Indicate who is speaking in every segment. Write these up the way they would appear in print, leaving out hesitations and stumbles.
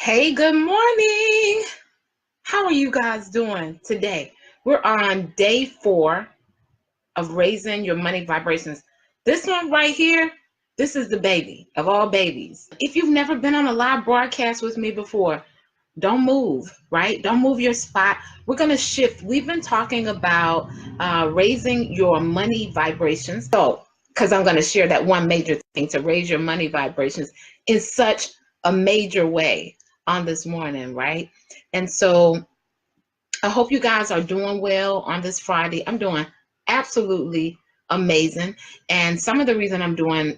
Speaker 1: Hey, good morning. How are you guys doing today? We're on day 4 of raising your money vibrations. This one right here, this is the baby of all babies. If you've never been on a live broadcast with me before, don't move, right? Don't move your spot. We're going to shift. We've been talking about raising your money vibrations. So, because I'm going to share that one major thing to raise your money vibrations in such a major way on this morning, right? And so I hope you guys are doing well on this Friday. I'm doing absolutely amazing. And some of the reason I'm doing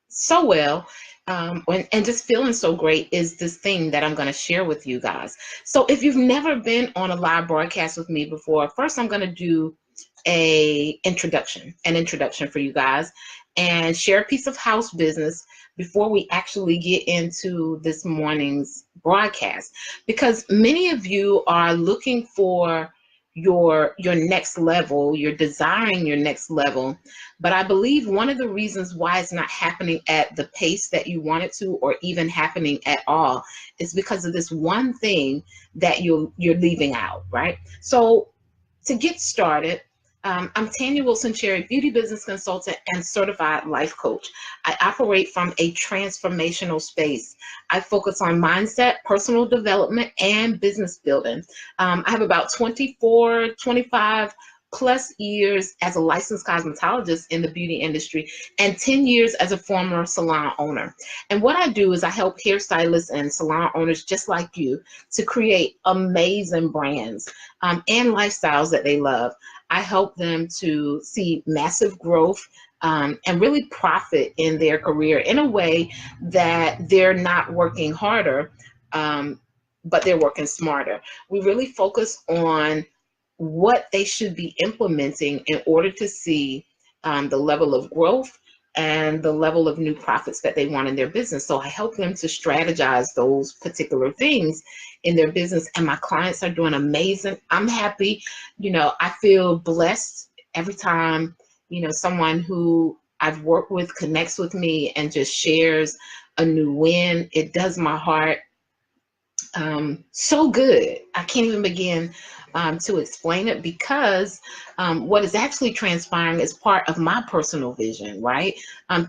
Speaker 1: so well and just feeling so great is this thing that I'm going to share with you guys. So if you've never been on a live broadcast with me before, first I'm going to do an introduction for you guys and share a piece of house business before we actually get into this morning's broadcast, because many of you are looking for your next level, you're desiring your next level, but I believe one of the reasons why it's not happening at the pace that you want it to, or even happening at all, is because of this one thing that you're leaving out, right? So to get started, I'm Tanya Wilson-Cherry, beauty business consultant and certified life coach. I operate from a transformational space. I focus on mindset, personal development, and business building. I have about 24, 25 plus years as a licensed cosmetologist in the beauty industry and 10 years as a former salon owner. And what I do is I help hairstylists and salon owners just like you to create amazing brands and lifestyles that they love. I help them to see massive growth and really profit in their career in a way that they're not working harder, but they're working smarter. We really focus on what they should be implementing in order to see the level of growth and the level of new profits that they want in their business. So I help them to strategize those particular things in their business, and my clients are doing amazing. I'm happy. I feel blessed every time, someone who I've worked with connects with me and just shares a new win. It does my heart so good. I can't even begin to explain it, because what is actually transpiring is part of my personal vision, right?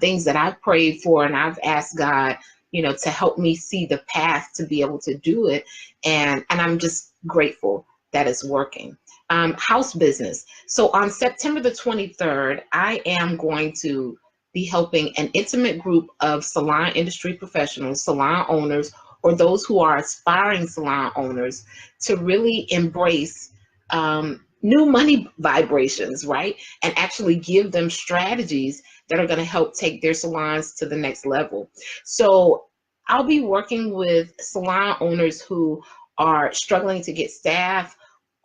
Speaker 1: Things that I've prayed for and I've asked God, to help me see the path to be able to do it. And I'm just grateful that it's working. House business. So on September the 23rd, I am going to be helping an intimate group of salon industry professionals, salon owners, or those who are aspiring salon owners to really embrace new money vibrations, right? And actually give them strategies that are going to help take their salons to the next level. So I'll be working with salon owners who are struggling to get staff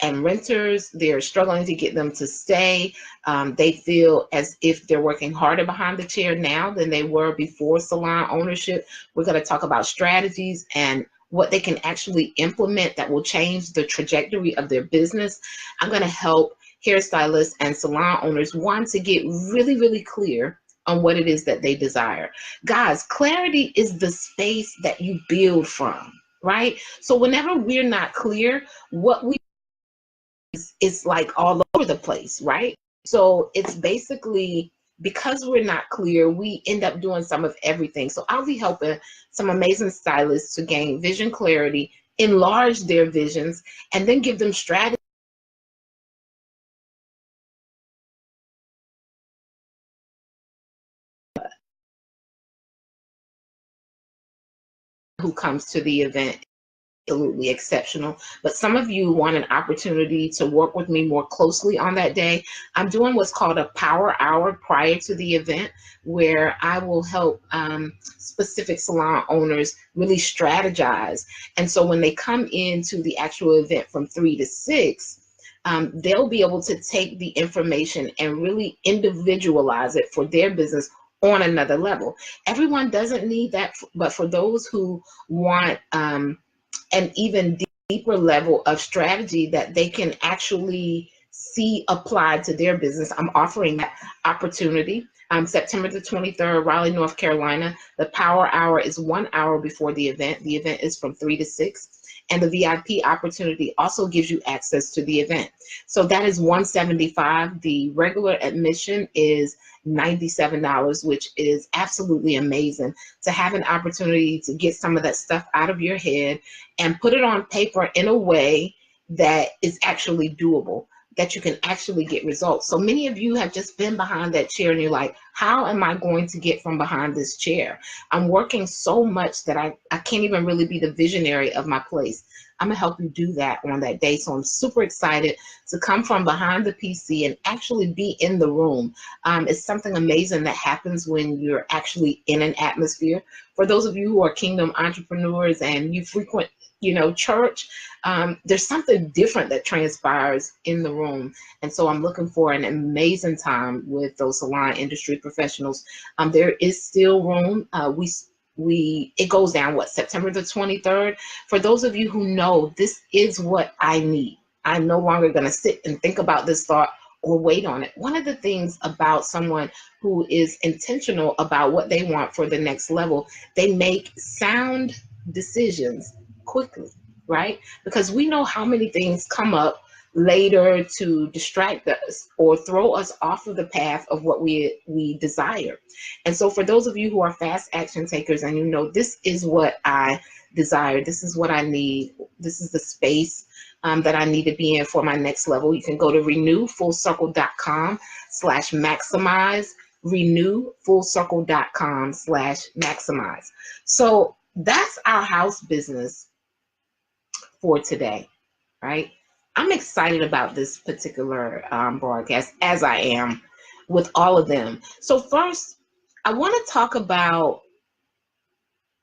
Speaker 1: and renters. They're struggling to get them to stay. They feel as if they're working harder behind the chair now than they were before salon ownership. We're going to talk about strategies and what they can actually implement that will change the trajectory of their business. I'm going to help hairstylists and salon owners, one, to get really, really clear on what it is that they desire. Guys, clarity is the space that you build from, right? So whenever we're not clear, what we it's like all over the place, right? So it's basically, because we're not clear, we end up doing some of everything. So I'll be helping some amazing stylists to gain vision clarity, enlarge their visions, and then give them strategies who comes to the event. Absolutely exceptional. But some of you want an opportunity to work with me more closely on that day. I'm doing what's called a power hour prior to the event, where I will help specific salon owners really strategize. And so when they come into the actual event from 3 to 6, they'll be able to take the information and really individualize it for their business on another level. Everyone doesn't need that, but for those who want an even deeper level of strategy that they can actually see applied to their business. I'm offering that opportunity. September the 23rd, Raleigh, North Carolina. The Power Hour is 1 hour before the event. The event is from 3 to 6. And the VIP opportunity also gives you access to the event. So that is $175. The regular admission is $97, which is absolutely amazing to have an opportunity to get some of that stuff out of your head and put it on paper in a way that is actually doable, that you can actually get results. So many of you have just been behind that chair and you're like, how am I going to get from behind this chair? I'm working so much that I can't even really be the visionary of my place. I'm gonna help you do that on that day. So I'm super excited to come from behind the PC and actually be in the room. It's something amazing that happens when you're actually in an atmosphere. For those of you who are kingdom entrepreneurs and you frequent, church, there's something different that transpires in the room. And so I'm looking for an amazing time with those salon industry professionals. There is still room. It goes down, September the 23rd. For those of you who know, this is what I need. I'm no longer going to sit and think about this thought or wait on it. One of the things about someone who is intentional about what they want for the next level, they make sound decisions quickly, right? Because we know how many things come up later to distract us or throw us off of the path of what we desire. And so for those of you who are fast action takers and this is what I desire, this is what I need, this is the space that I need to be in for my next level, you can go to renewfullcircle.com/maximize, renewfullcircle.com/maximize. So that's our house business for today, right? I'm excited about this particular broadcast, as I am with all of them. So first, I want to talk about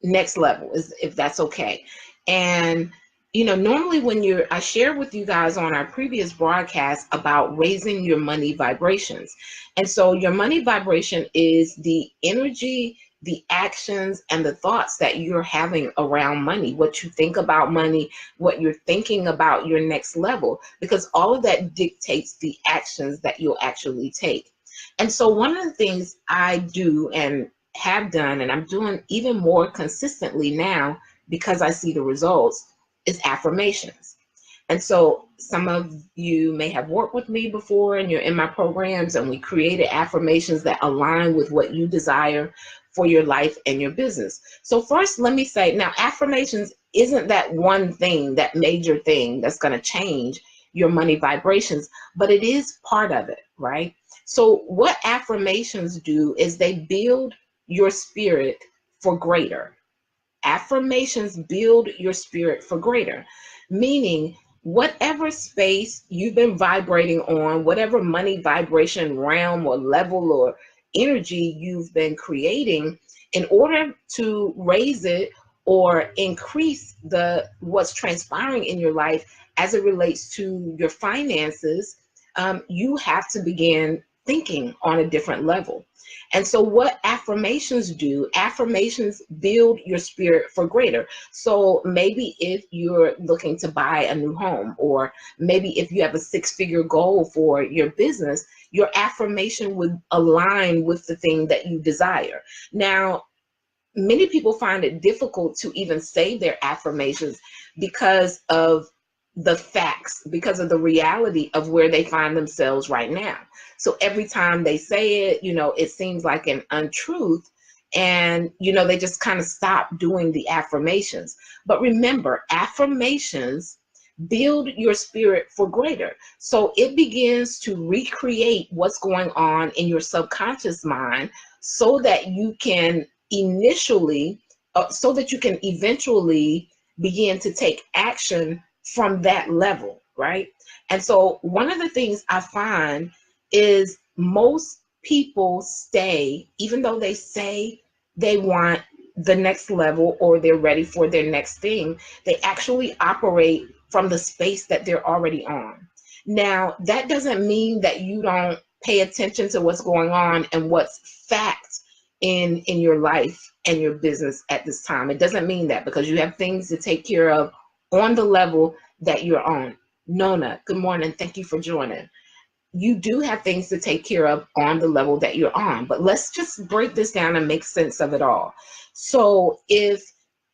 Speaker 1: next level, if that's okay. And normally when I shared with you guys on our previous broadcast about raising your money vibrations. And so your money vibration is the energy, the actions, and the thoughts that you're having around money, what you think about money, what you're thinking about your next level, because all of that dictates the actions that you'll actually take. And so one of the things I do and have done, and I'm doing even more consistently now because I see the results, is affirmations. And so some of you may have worked with me before and you're in my programs, and we created affirmations that align with what you desire for your life and your business. So first, let me say, now affirmations isn't that one thing, that major thing that's going to change your money vibrations, but it is part of it, right? So what affirmations do is they build your spirit for greater. Affirmations build your spirit for greater, meaning whatever space you've been vibrating on, whatever money vibration realm or level or energy you've been creating, in order to raise it or increase what's transpiring in your life as it relates to your finances, you have to begin thinking on a different level. And so what affirmations do, affirmations build your spirit for greater. So maybe if you're looking to buy a new home, or maybe if you have a 6-figure goal for your business, your affirmation would align with the thing that you desire. Now, many people find it difficult to even say their affirmations because of the facts, because of the reality of where they find themselves right now. So every time they say it, it seems like an untruth, and they just kind of stop doing the affirmations. But remember, affirmations build your spirit for greater. So it begins to recreate what's going on in your subconscious mind so that you can eventually begin to take action from that level, right? And so one of the things I find is most people stay, even though they say they want the next level or they're ready for their next thing, they actually operate from the space that they're already on. Now, that doesn't mean that you don't pay attention to what's going on and what's fact in your life and your business at this time. It doesn't mean that, because you have things to take care of on the level that you're on. Nona, good morning. Thank you for joining. you do have things to take care of on the level that you're on. But let's just break this down and make sense of it all. So if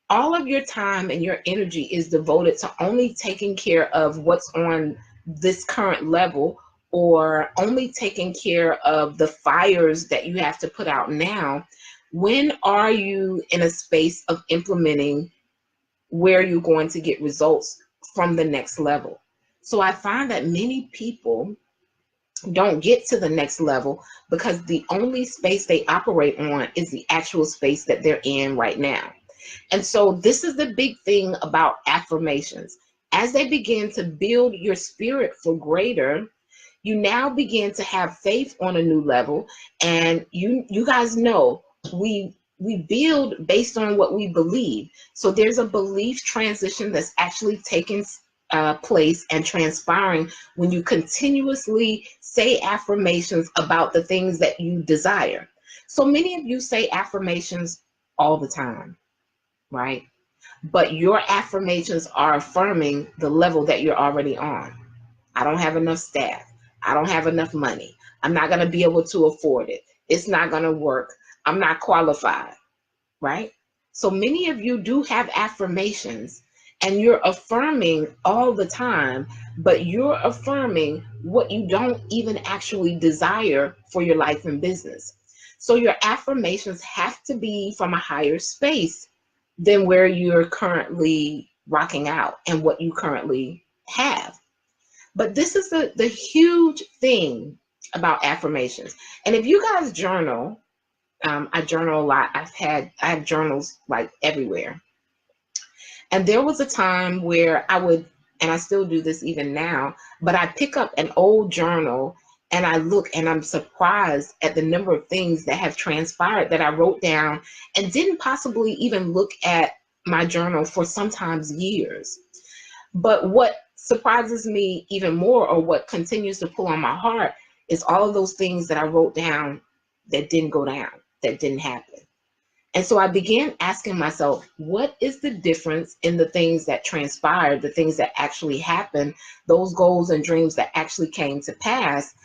Speaker 1: all of your time and your energy is devoted to only taking care of what's on this current level, or only taking care of the fires that you have to put out now, when are you in a space of implementing where you're going to get results from the next level? So I find that many people don't get to the next level because the only space they operate on is the actual space that they're in right now. And so this is the big thing about affirmations. As they begin to build your spirit for greater, you now begin to have faith on a new level. And you guys know we build based on what we believe. So there's a belief transition that's actually taking place and transpiring when you continuously say affirmations about the things that you desire. So many of you say affirmations all the time, right? But your affirmations are affirming the level that you're already on. I don't have enough staff. I don't have enough money. I'm not going to be able to afford it. It's not going to work. I'm not qualified, right? So many of you do have affirmations and you're affirming all the time, but you're affirming what you don't even actually desire for your life and business. So your affirmations have to be from a higher space than where you're currently rocking out and what you currently have. But this is the huge thing about affirmations. And if you guys journal, I journal a lot. I have journals like everywhere. And there was a time where I would, and I still do this even now, but I pick up an old journal and I look and I'm surprised at the number of things that have transpired that I wrote down and didn't possibly even look at my journal for sometimes years. But what surprises me even more, or what continues to pull on my heart, is all of those things that I wrote down that didn't go down, that didn't happen. And so I began asking myself, what is the difference in the things that transpired, the things that actually happened, those goals and dreams that actually came to pass?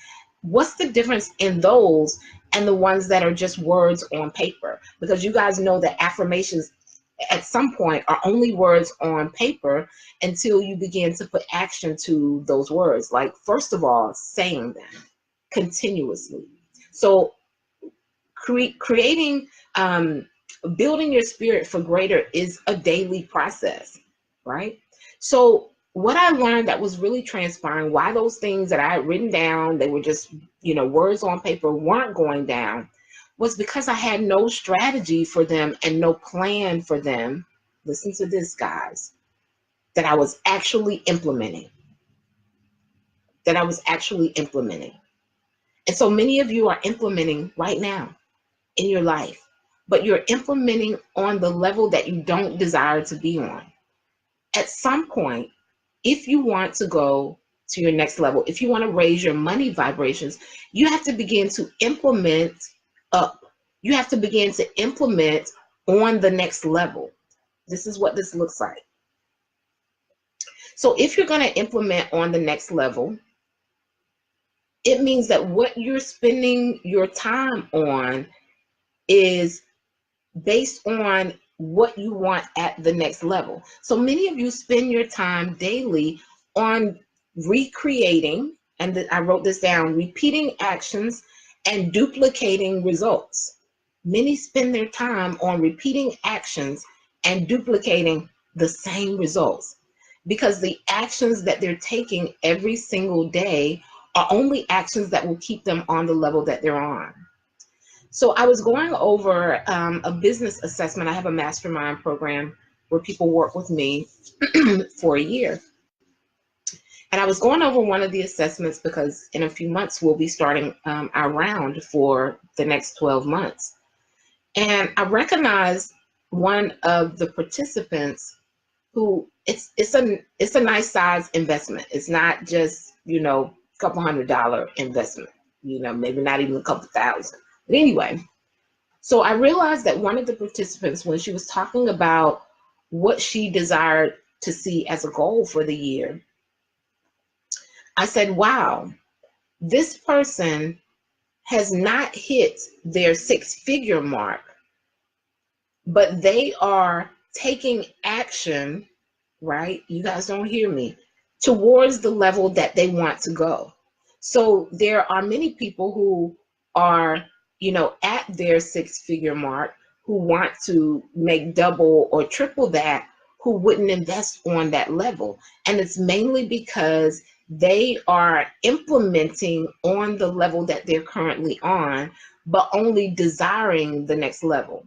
Speaker 1: What's the difference in those and the ones that are just words on paper? Because you guys know that affirmations at some point are only words on paper until you begin to put action to those words. Like, first of all, saying them continuously. So creating, building your spirit for greater is a daily process, right? So what I learned that was really transpiring, why those things that I had written down, they were just, words on paper, weren't going down, was because I had no strategy for them and no plan for them. Listen to this, guys, that I was actually implementing. And so many of you are implementing right now in your life, but you're implementing on the level that you don't desire to be on. At some point, if you want to go to your next level, if you want to raise your money vibrations, you have to begin to implement up. You have to begin to implement on the next level. This is what this looks like. So if you're going to implement on the next level, it means that what you're spending your time on is based on what you want at the next level. So many of you spend your time daily on recreating, and I wrote this down, repeating actions and duplicating results. Many spend their time on repeating actions and duplicating the same results because the actions that they're taking every single day are only actions that will keep them on the level that they're on. So I was going over a business assessment. I have a mastermind program where people work with me for a year. And I was going over one of the assessments because in a few months, we'll be starting our round for the next 12 months. And I recognized one of the participants who it's a nice size investment. It's not just, a couple $100 investment, maybe not even a couple thousand. But anyway, so I realized that one of the participants, when she was talking about what she desired to see as a goal for the year, I said, wow, This person has not hit their six-figure mark, but they are taking action, right? You guys don't hear me, towards the level that they want to go. So there are many people who are, at their six-figure mark, who want to make double or triple that, who wouldn't invest on that level. And it's mainly because they are implementing on the level that they're currently on, but only desiring the next level.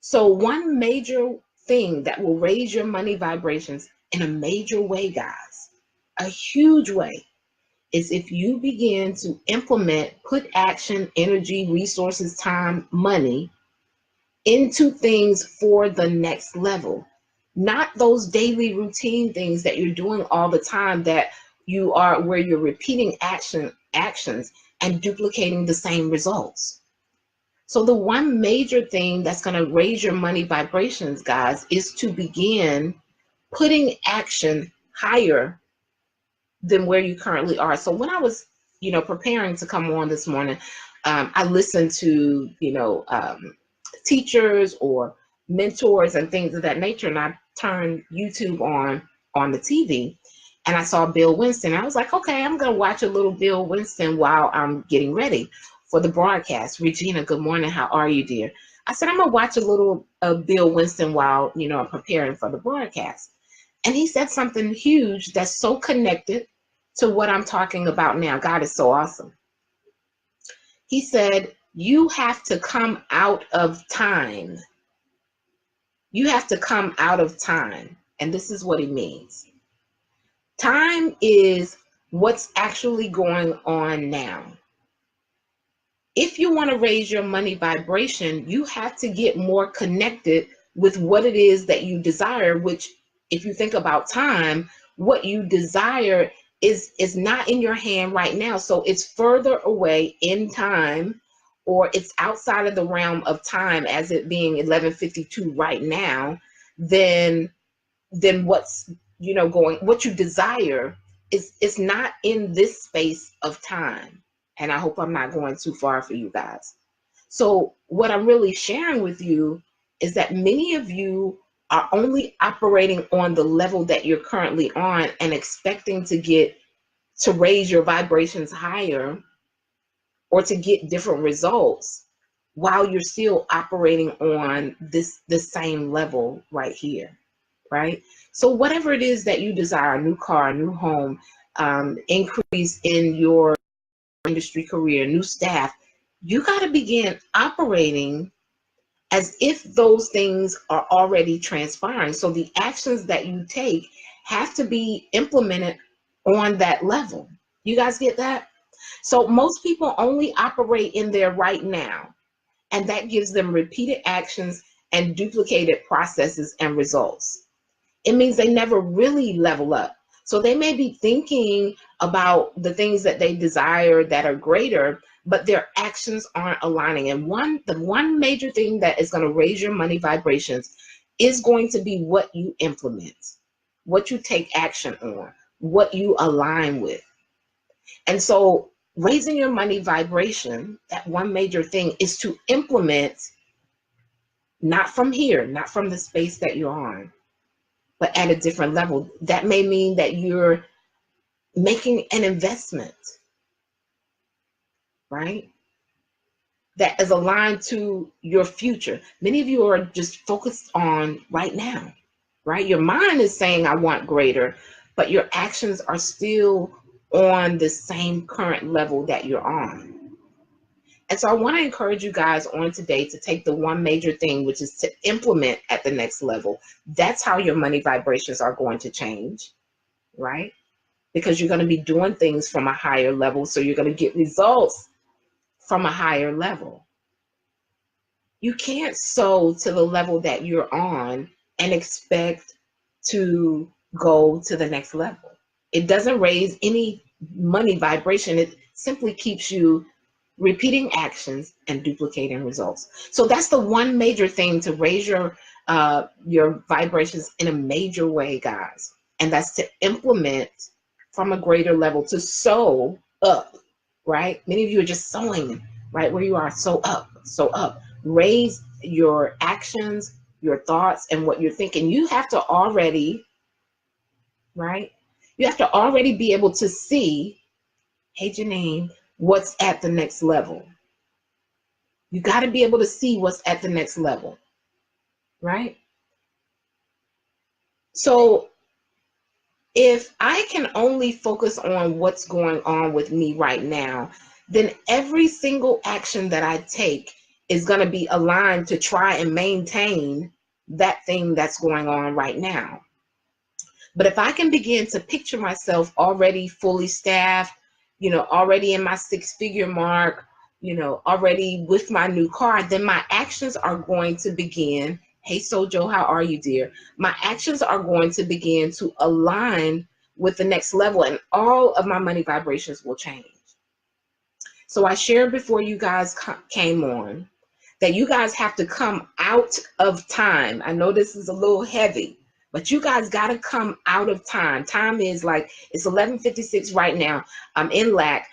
Speaker 1: So one major thing that will raise your money vibrations in a major way, guys, a huge way, is if you begin to implement, put action, energy, resources, time, money into things for the next level. Not those daily routine things that you're doing all the time that you are, where you're repeating actions and duplicating the same results. So the one major thing that's going to raise your money vibrations, guys, is to begin putting action higher than where you currently are. So when I was, preparing to come on this morning, I listened to, teachers or mentors and things of that nature, and I turned YouTube on the TV, and I saw Bill Winston. I was like, okay, I'm going to watch a little Bill Winston while I'm getting ready for the broadcast. Regina, good morning. How are you, dear? I said, I'm going to watch a little Bill Winston while, I'm preparing for the broadcast. And he said something huge that's so connected to what I'm talking about now. God is so awesome. He said, you have to come out of time. You have to come out of time. And this is what he means. Time is what's actually going on now. If you want to raise your money vibration, you have to get more connected with what it is that you desire, which, if you think about time, what you desire is not in your hand right now. So it's further away in time, or it's outside of the realm of time, as it being 11:52 right now, then what's, what you desire is not in this space of time. And I hope I'm not going too far for you guys. So what I'm really sharing with you is that many of you are only operating on the level that you're currently on and expecting to raise your vibrations higher or to get different results while you're still operating on this same level right here, right? So whatever it is that you desire, a new car, a new home, increase in your industry career, new staff, you got to begin operating as if those things are already transpiring. So the actions that you take have to be implemented on that level. You guys get that? So most people only operate in their right now, and that gives them repeated actions and duplicated processes and results. It means they never really level up. So they may be thinking about the things that they desire that are greater, but their actions aren't aligning. And the one major thing that is going to raise your money vibrations is going to be what you implement, what you take action on, what you align with. And so raising your money vibration, that one major thing is to implement, not from here, not from the space that you're on, but at a different level. That may mean that you're making an investment, right? That is aligned to your future. Many of you are just focused on right now, right? Your mind is saying, I want greater, but your actions are still on the same current level that you're on. And so I want to encourage you guys on today to take the one major thing, which is to implement at the next level. That's how your money vibrations are going to change, right? Because you're going to be doing things from a higher level. So you're going to get results from a higher level. You can't sow to the level that you're on and expect to go to the next level. It doesn't raise any money vibration. It simply keeps you repeating actions and duplicating results. So that's the one major thing to raise your vibrations in a major way, guys. And that's to implement from a greater level, to sow up, right? Many of you are just sowing right where you are, so up, so up. Raise your actions, your thoughts, and what you're thinking. You have to already, right? You have to already be able to see, hey Janine, what's at the next level. You got to be able to see what's at the next level, right? So if I can only focus on what's going on with me right now, then every single action that I take is going to be aligned to try and maintain that thing that's going on right now. But if I can begin to picture myself already fully staffed, already in my 6-figure mark, already with my new car, then my actions are going to begin. Hey, Sojo, how are you, dear? My actions are going to begin to align with the next level, and all of my money vibrations will change. So I shared before you guys came on that you guys have to come out of time. I know this is a little heavy, but you guys got to come out of time. Time is like, it's 11:56 right now. I'm in lack.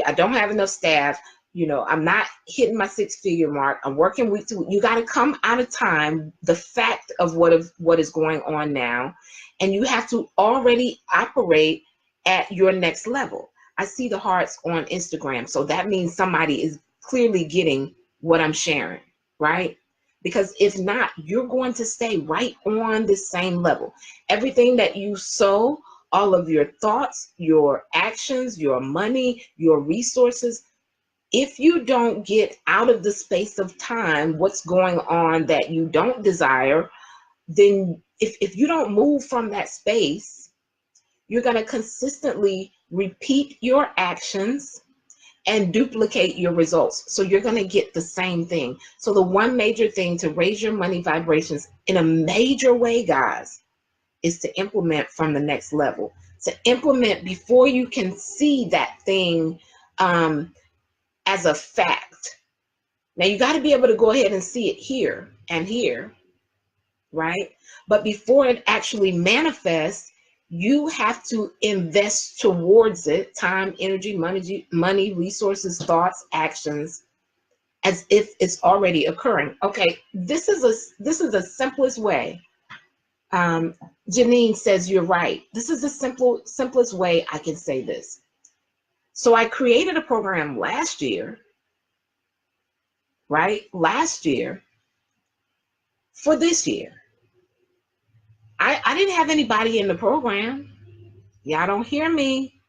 Speaker 1: I don't have enough staff. I'm not hitting my 6-figure mark. I'm working week to week. You got to come out of time, the fact of what is going on now, and you have to already operate at your next level. I see the hearts on Instagram, so that means somebody is clearly getting what I'm sharing, right? Because if not, you're going to stay right on the same level. Everything that you sow, all of your thoughts, your actions, your money, your resources, if you don't get out of the space of time what's going on that you don't desire, then if you don't move from that space, you're going to consistently repeat your actions and duplicate your results. So you're going to get the same thing. So the one major thing to raise your money vibrations in a major way, guys, is to implement from the next level. To implement before you can see that thing as a fact. Now you got to be able to go ahead and see it here and here, right? But before it actually manifests, you have to invest towards it, time, energy, money, resources, thoughts, actions, as if it's already occurring. Okay, this is the simplest way. Janine says you're right. This is the simplest way I can say this. So I created a program last year, right? Last year for this year. I didn't have anybody in the program. Y'all don't hear me.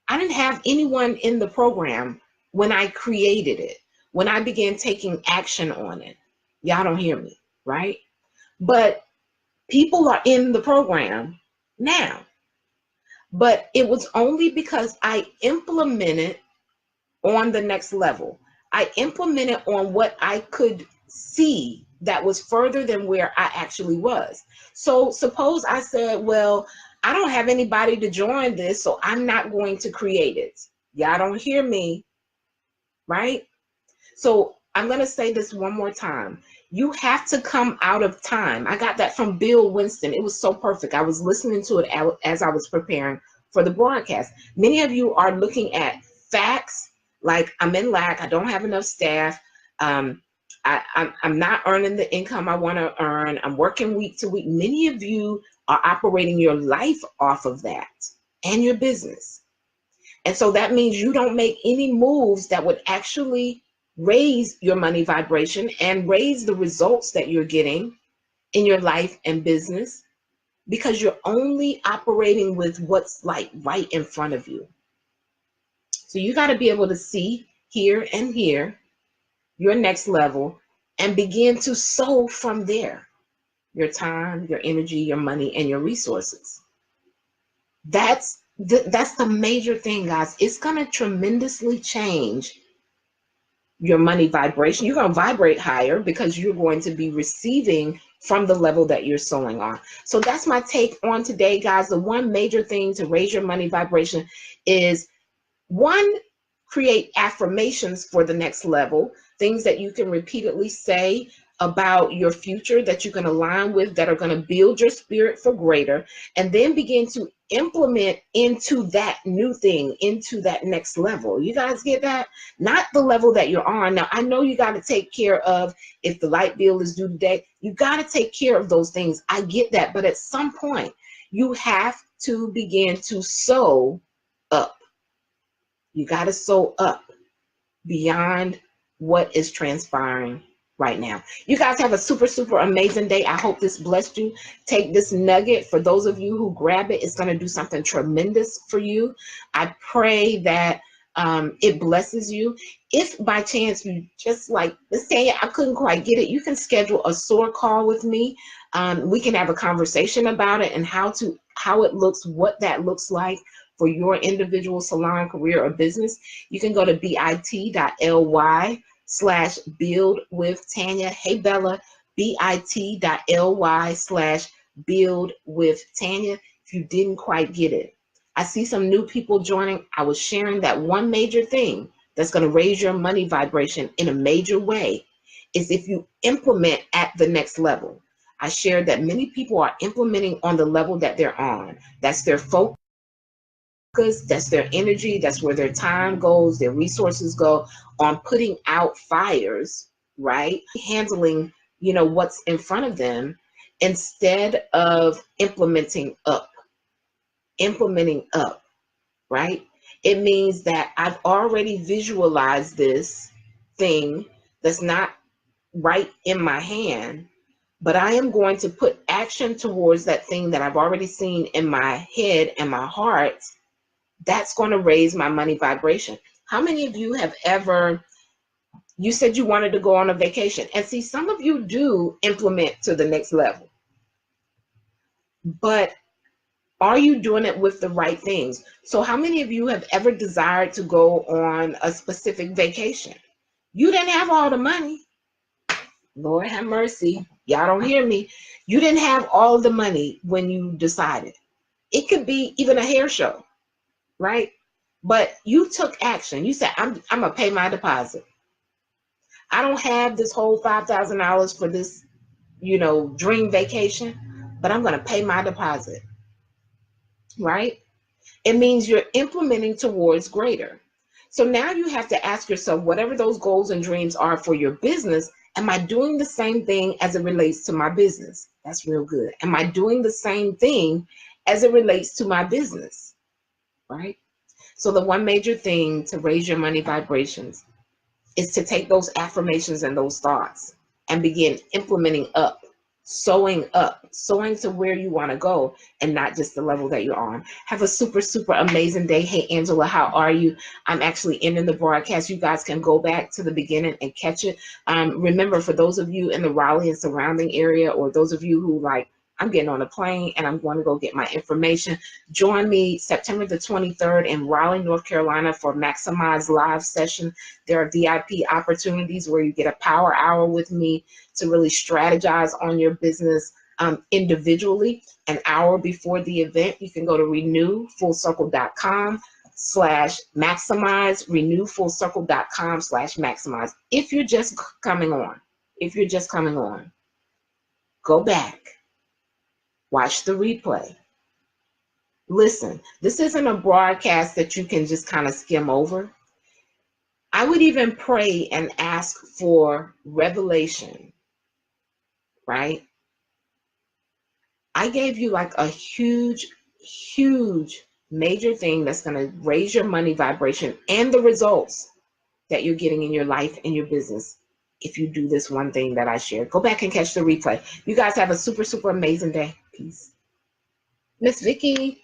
Speaker 1: I didn't have anyone in the program when I created it, when I began taking action on it. Y'all don't hear me, right? But people are in the program now. But it was only because I implemented on the next level. I implemented on what I could see that was further than where I actually was. So suppose I said, well, I don't have anybody to join this, so I'm not going to create it. Y'all don't hear me, right? So I'm going to say this one more time. You have to come out of time. I got that from Bill Winston. It was so perfect. I was listening to it as I was preparing for the broadcast. Many of you are looking at facts, like I'm in lack, I don't have enough staff, I'm not earning the income I want to earn, I'm working week to week. Many of you are operating your life off of that and your business. And so that means you don't make any moves that would actually raise your money vibration and raise the results that you're getting in your life and business, because you're only operating with what's like right in front of you. So you got to be able to see here and here your next level and begin to sow from there. Your time, your energy, your money, and your resources. That's the major thing, guys. It's going to tremendously change your money vibration. You're going to vibrate higher because you're going to be receiving from the level that you're sowing on. So that's my take on today, guys. The one major thing to raise your money vibration is, one, create affirmations for the next level, things that you can repeatedly say about your future that you can align with, that are going to build your spirit for greater, and then begin to implement into that new thing, into that next level. You guys get that? Not the level that you're on. Now, I know you got to take care of, if the light bill is due today, you got to take care of those things. I get that. But at some point, you have to begin to sow up. You got to sow up beyond what is transpiring right now. You guys have a super, super amazing day. I hope this blessed you. Take this nugget. For those of you who grab it, it's going to do something tremendous for you. I pray that it blesses you. If by chance you just like, let's say I couldn't quite get it, you can schedule a SOAR call with me. We can have a conversation about it and how it looks, what that looks like for your individual salon, career, or business. You can go to bit.ly/build with Tanya. Hey Bella, bit.ly/build with Tanya. If you didn't quite get it, I see some new people joining. I was sharing that one major thing that's going to raise your money vibration in a major way is if you implement at the next level. I shared that many people are implementing on the level that they're on. That's their focus. That's their energy. That's where their time goes, their resources go on putting out fires, right? Handling, what's in front of them instead of implementing up, right? It means that I've already visualized this thing that's not right in my hand, but I am going to put action towards that thing that I've already seen in my head and my heart. That's going to raise my money vibration. How many of you have ever, you said you wanted to go on a vacation, and see, some of you do implement to the next level, but are you doing it with the right things? So how many of you have ever desired to go on a specific vacation? You didn't have all the money. Lord have mercy. Y'all don't hear me. You didn't have all the money when you decided. It could be even a hair show, right? But you took action. You said, I'm going to pay my deposit. I don't have this whole $5,000 for this, dream vacation, but I'm going to pay my deposit, right? It means you're implementing towards greater. So now you have to ask yourself, whatever those goals and dreams are for your business, am I doing the same thing as it relates to my business? That's real good. Am I doing the same thing as it relates to my business, right? So the one major thing to raise your money vibrations is to take those affirmations and those thoughts and begin implementing sowing to where you want to go and not just the level that you're on. Have a super, super amazing day. Hey, Angela, how are you? I'm actually ending the broadcast. You guys can go back to the beginning and catch it. Remember, for those of you in the Raleigh and surrounding area, or those of you who I'm getting on a plane and I'm going to go get my information, join me September the 23rd in Raleigh, North Carolina for Maximize Live session. There are VIP opportunities where you get a power hour with me to really strategize on your business individually. An hour before the event, you can go to renewfullcircle.com/maximize, renewfullcircle.com/maximize. If you're just coming on, go back. Watch the replay. Listen, this isn't a broadcast that you can just kind of skim over. I would even pray and ask for revelation, right? I gave you like a huge, huge major thing that's going to raise your money vibration and the results that you're getting in your life and your business if you do this one thing that I shared. Go back and catch the replay. You guys have a super, super amazing day. Peace. Miss Vicky.